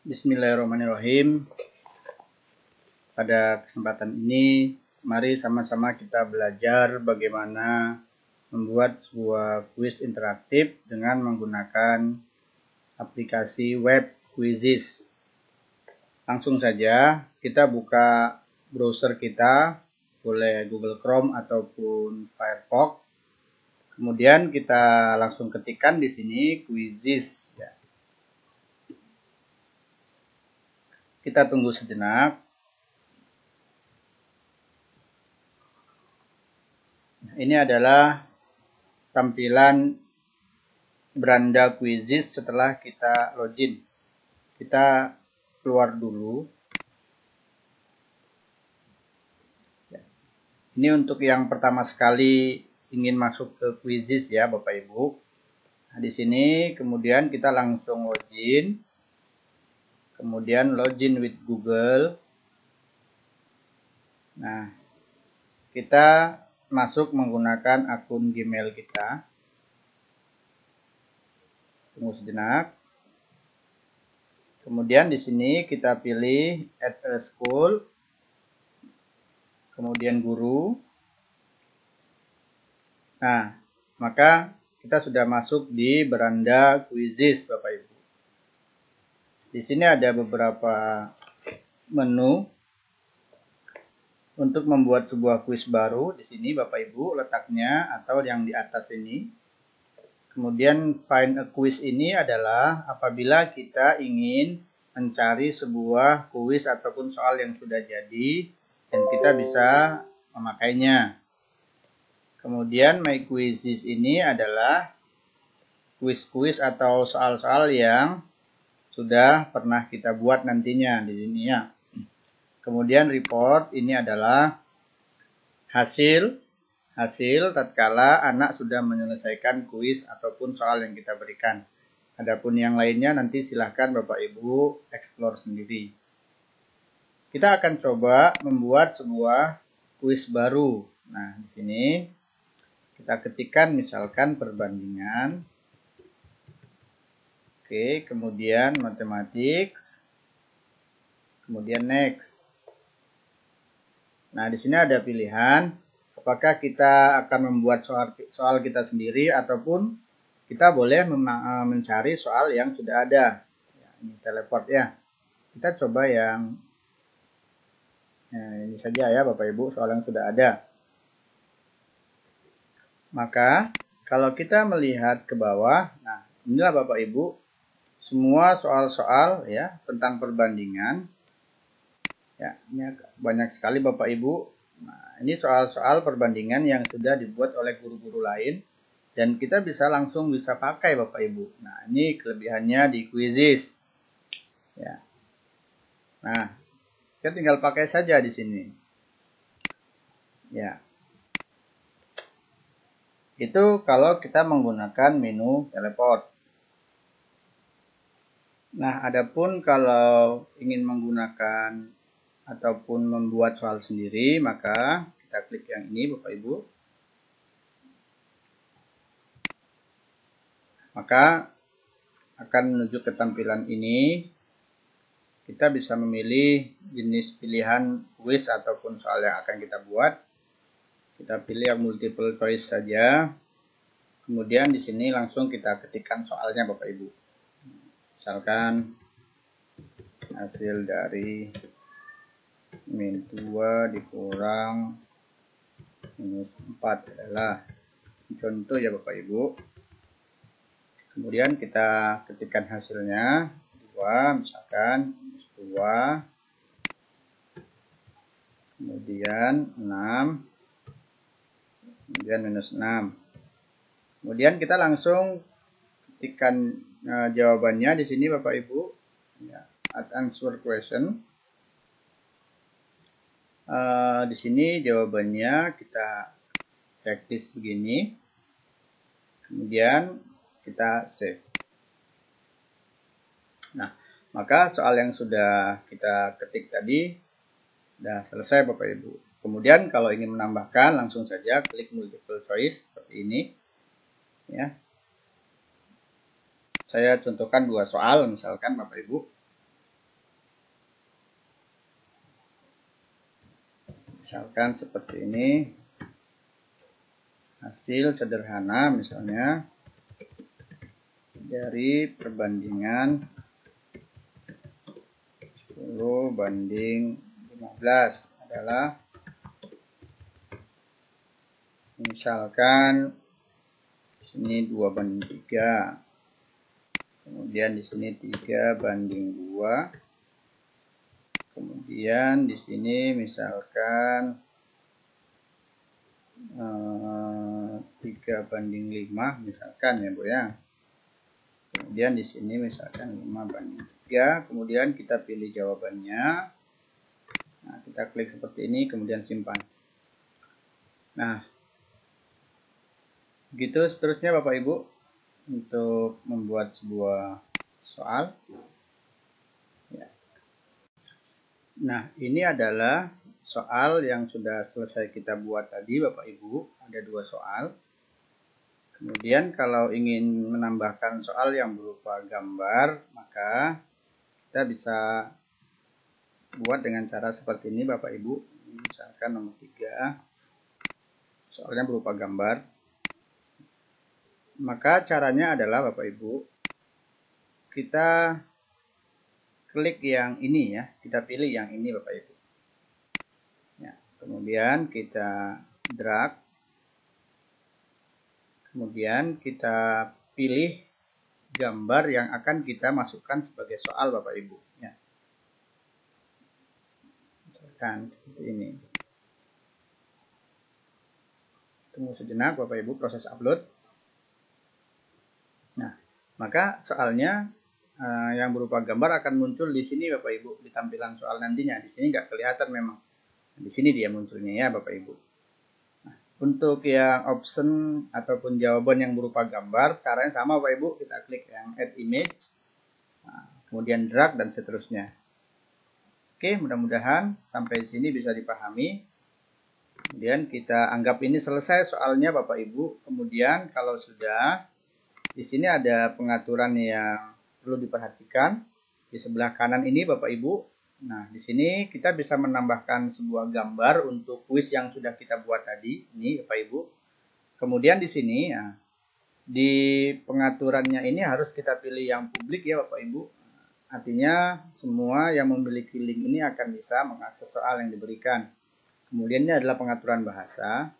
Bismillahirrahmanirrahim. Pada kesempatan ini, mari sama-sama kita belajar bagaimana membuat sebuah kuis interaktif dengan menggunakan aplikasi web Quizizz. Langsung saja kita buka browser kita, boleh Google Chrome ataupun Firefox. Kemudian kita langsung ketikkan di sini Quizizz. Ya. Kita tunggu sejenak. Ini adalah tampilan beranda Quizizz setelah kita login. Kita keluar dulu. Ini untuk yang pertama sekali ingin masuk ke Quizizz ya Bapak Ibu. Nah, di sini kemudian kita langsung login. Kemudian login with Google. Nah, kita masuk menggunakan akun Gmail kita. Tunggu sejenak. Kemudian di sini kita pilih add a school. Kemudian guru. Nah, maka kita sudah masuk di beranda Quizizz Bapak Ibu. Di sini ada beberapa menu untuk membuat sebuah kuis baru. Di sini Bapak Ibu letaknya atau yang di atas ini. Kemudian find a quiz ini adalah apabila kita ingin mencari sebuah kuis ataupun soal yang sudah jadi dan kita bisa memakainya. Kemudian my Quizizz ini adalah kuis-kuis atau soal-soal yang sudah pernah kita buat nantinya di sini ya. Kemudian report ini adalah hasil tatkala anak sudah menyelesaikan kuis ataupun soal yang kita berikan. Adapun yang lainnya nanti silahkan Bapak Ibu explore sendiri. Kita akan coba membuat sebuah kuis baru. Nah, di sini kita ketikkan misalkan perbandingan. Oke, kemudian mathematics. Kemudian next. Nah, di sini ada pilihan apakah kita akan membuat soal kita sendiri ataupun kita boleh mencari soal yang sudah ada. Ya, ini teleport ya. Kita coba yang ini saja ya Bapak Ibu, soal yang sudah ada. Maka kalau kita melihat ke bawah, nah inilah Bapak Ibu semua soal-soal ya tentang perbandingan. Ya, ini banyak sekali Bapak Ibu. Nah, ini soal-soal perbandingan yang sudah dibuat oleh guru-guru lain dan kita bisa langsung pakai Bapak Ibu. Nah, ini kelebihannya di Quizizz. Ya. Nah, kita tinggal pakai saja di sini. Ya. Itu kalau kita menggunakan menu teleport. Nah, adapun kalau ingin menggunakan ataupun membuat soal sendiri, maka kita klik yang ini Bapak Ibu. Maka akan menuju ke tampilan ini. Kita bisa memilih jenis pilihan kuis ataupun soal yang akan kita buat. Kita pilih yang multiple choice saja. Kemudian di sini langsung kita ketikkan soalnya Bapak Ibu. Misalkan hasil dari min 2 dikurang minus 4 adalah contoh ya Bapak Ibu. Kemudian kita ketikkan hasilnya 2 misalkan minus 2 kemudian 6 kemudian minus 6. Kemudian kita langsung ketikkan jawabannya di sini Bapak Ibu ya, add answer question. Di sini jawabannya kita praktis begini. Kemudian kita save. Nah, maka soal yang sudah kita ketik tadi sudah selesai Bapak Ibu. Kemudian kalau ingin menambahkan langsung saja klik multiple choice seperti ini. Ya. Saya contohkan 2 soal misalkan Bapak Ibu. Misalkan seperti ini, hasil sederhana misalnya dari perbandingan 10 banding 15 adalah misalkan di sini 2 banding 3, kemudian di sini 3 banding 2, kemudian di sini misalkan 3 banding 5 misalkan ya Bu ya. Kemudian di sini misalkan 5 banding 3, kemudian kita pilih jawabannya. Nah, kita klik seperti ini, kemudian simpan. Nah, begitu seterusnya Bapak Ibu untuk membuat sebuah soal. Ya. Nah, ini adalah soal yang sudah selesai kita buat tadi Bapak Ibu. Ada 2 soal. Kemudian kalau ingin menambahkan soal yang berupa gambar, maka kita bisa buat dengan cara seperti ini Bapak Ibu. Misalkan nomor 3, soalnya berupa gambar. Maka caranya adalah Bapak Ibu, kita klik yang ini ya, kita pilih yang ini Bapak Ibu. Ya, kemudian kita drag. Kemudian kita pilih gambar yang akan kita masukkan sebagai soal Bapak Ibu. Ya. Misalkan seperti ini. Tunggu sejenak Bapak Ibu, proses upload. Nah, maka soalnya yang berupa gambar akan muncul di sini Bapak Ibu, di tampilan soal nantinya. Di sini nggak kelihatan memang. Di sini dia munculnya ya Bapak Ibu. Untuk yang option ataupun jawaban yang berupa gambar, caranya sama Bapak Ibu, kita klik yang add image, kemudian drag dan seterusnya. Oke, mudah-mudahan sampai sini bisa dipahami. Kemudian kita anggap ini selesai soalnya Bapak Ibu. Kemudian kalau sudah, di sini ada pengaturan yang perlu diperhatikan. Di sebelah kanan ini Bapak Ibu. Nah, di sini kita bisa menambahkan sebuah gambar untuk kuis yang sudah kita buat tadi, ini Bapak Ibu. Kemudian di sini, ya, di pengaturannya ini harus kita pilih yang publik ya Bapak Ibu. Artinya semua yang memiliki link ini akan bisa mengakses soal yang diberikan. Kemudian ini adalah pengaturan bahasa.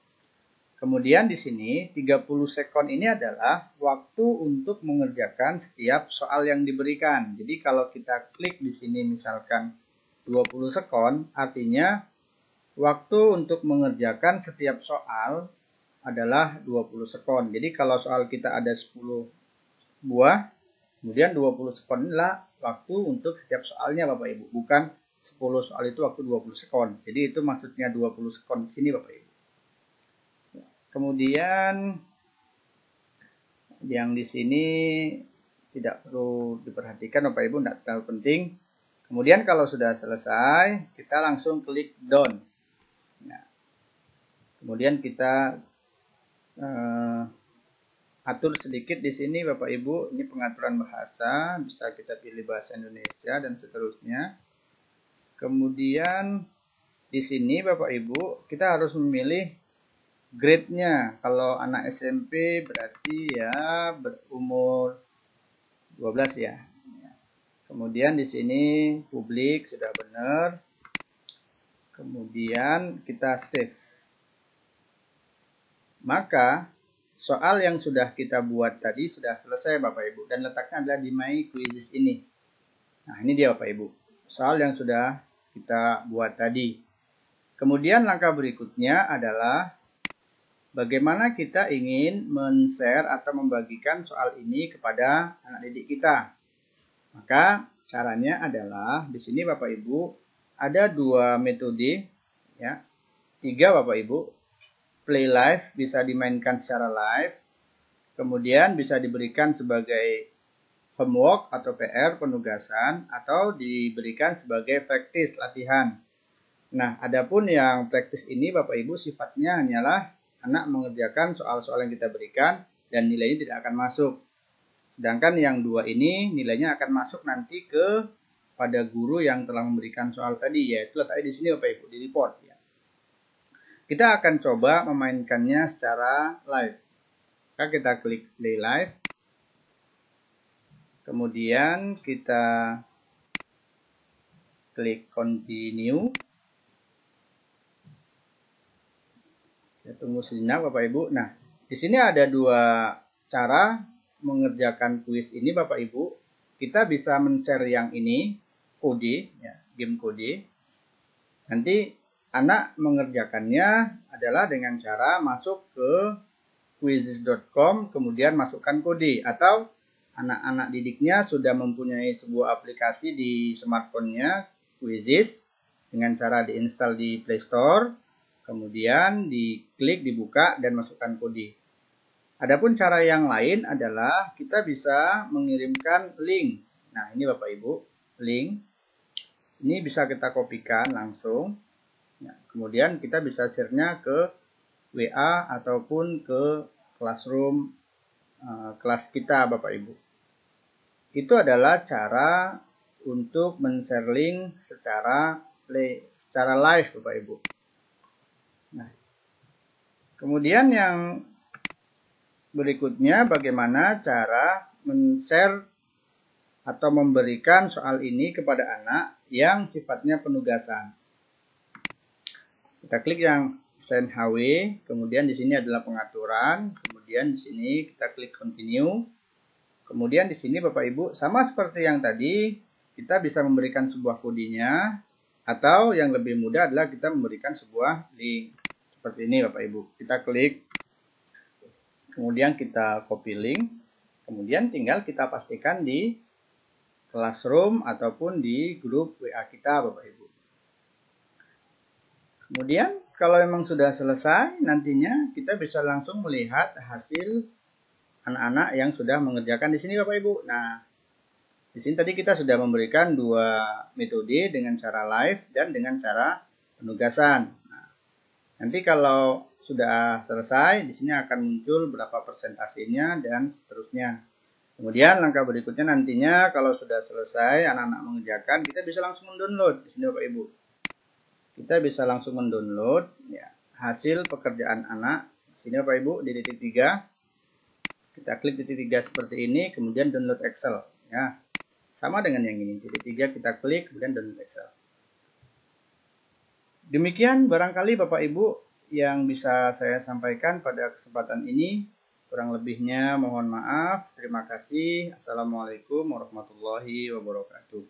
Kemudian di sini 30 sekon ini adalah waktu untuk mengerjakan setiap soal yang diberikan. Jadi kalau kita klik di sini misalkan 20 sekon, artinya waktu untuk mengerjakan setiap soal adalah 20 sekon. Jadi kalau soal kita ada 10 buah, kemudian 20 sekon inilah waktu untuk setiap soalnya Bapak Ibu. Bukan 10 soal itu waktu 20 sekon. Jadi itu maksudnya 20 sekon di sini Bapak Ibu. Kemudian yang di sini tidak perlu diperhatikan Bapak Ibu, tidak terlalu penting. Kemudian kalau sudah selesai, kita langsung klik done. Nah, kemudian kita atur sedikit di sini Bapak Ibu, ini pengaturan bahasa, bisa kita pilih bahasa Indonesia dan seterusnya. Kemudian di sini Bapak Ibu, kita harus memilih grade-nya. Kalau anak SMP berarti ya berumur 12 ya. Kemudian di sini publik sudah benar. Kemudian kita save. Maka soal yang sudah kita buat tadi sudah selesai Bapak Ibu. Dan letaknya adalah di My Quizzes ini. Nah ini dia Bapak Ibu. Soal yang sudah kita buat tadi. Kemudian langkah berikutnya adalah bagaimana kita ingin men-share atau membagikan soal ini kepada anak didik kita. Maka caranya adalah di sini Bapak Ibu ada 2 metode ya. 3 Bapak Ibu. Play live bisa dimainkan secara live. Kemudian bisa diberikan sebagai homework atau PR penugasan atau diberikan sebagai practice latihan. Nah, adapun yang practice ini Bapak Ibu sifatnya hanyalah anak mengerjakan soal-soal yang kita berikan dan nilainya tidak akan masuk. Sedangkan yang 2 ini nilainya akan masuk nanti pada guru yang telah memberikan soal tadi, yaitu letaknya di sini Bapak Ibu, di report ya. Kita akan coba memainkannya secara live. Maka kita klik play live. Kemudian kita klik continue. Kita tunggu sejenak Bapak Ibu. Nah, di sini ada dua cara mengerjakan kuis ini Bapak Ibu. Kita bisa men-share yang ini, kode, ya, game kode. Nanti anak mengerjakannya adalah dengan cara masuk ke quizizz.com, kemudian masukkan kode. Atau anak-anak didiknya sudah mempunyai sebuah aplikasi di smartphone-nya, Quizizz, dengan cara diinstal di Play Store, kemudian diklik, dibuka, dan masukkan kode. Adapun cara yang lain adalah kita bisa mengirimkan link. Nah, ini Bapak Ibu, link. Ini bisa kita kopikan langsung. Ya, kemudian kita bisa share-nya ke WA ataupun ke classroom kelas kita Bapak Ibu. Itu adalah cara untuk men-share link secara live Bapak Ibu. Nah, kemudian yang berikutnya bagaimana cara men-share atau memberikan soal ini kepada anak yang sifatnya penugasan. Kita klik yang send HW, kemudian di sini adalah pengaturan, kemudian di sini kita klik continue. Kemudian di sini Bapak Ibu sama seperti yang tadi, kita bisa memberikan sebuah kodenya, atau yang lebih mudah adalah kita memberikan sebuah link. Seperti ini Bapak Ibu. Kita klik, kemudian kita copy link, kemudian tinggal kita pastikan di classroom ataupun di grup WA kita Bapak Ibu. Kemudian kalau memang sudah selesai, nantinya kita bisa langsung melihat hasil anak-anak yang sudah mengerjakan di sini Bapak Ibu. Nah, di sini tadi kita sudah memberikan dua metode dengan cara live dan dengan cara penugasan. Nah, nanti kalau sudah selesai, di sini akan muncul berapa persentasenya dan seterusnya. Kemudian langkah berikutnya nantinya kalau sudah selesai anak-anak mengerjakan, kita bisa langsung mendownload di sini Bapak Ibu. Kita bisa langsung mendownload ya, hasil pekerjaan anak. Di sini Bapak Ibu di titik 3. Kita klik titik 3 seperti ini, kemudian download Excel ya. Sama dengan yang ini, titik 3 kita klik, kemudian download Excel. Demikian barangkali Bapak Ibu yang bisa saya sampaikan pada kesempatan ini. Kurang lebihnya mohon maaf. Terima kasih. Assalamualaikum warahmatullahi wabarakatuh.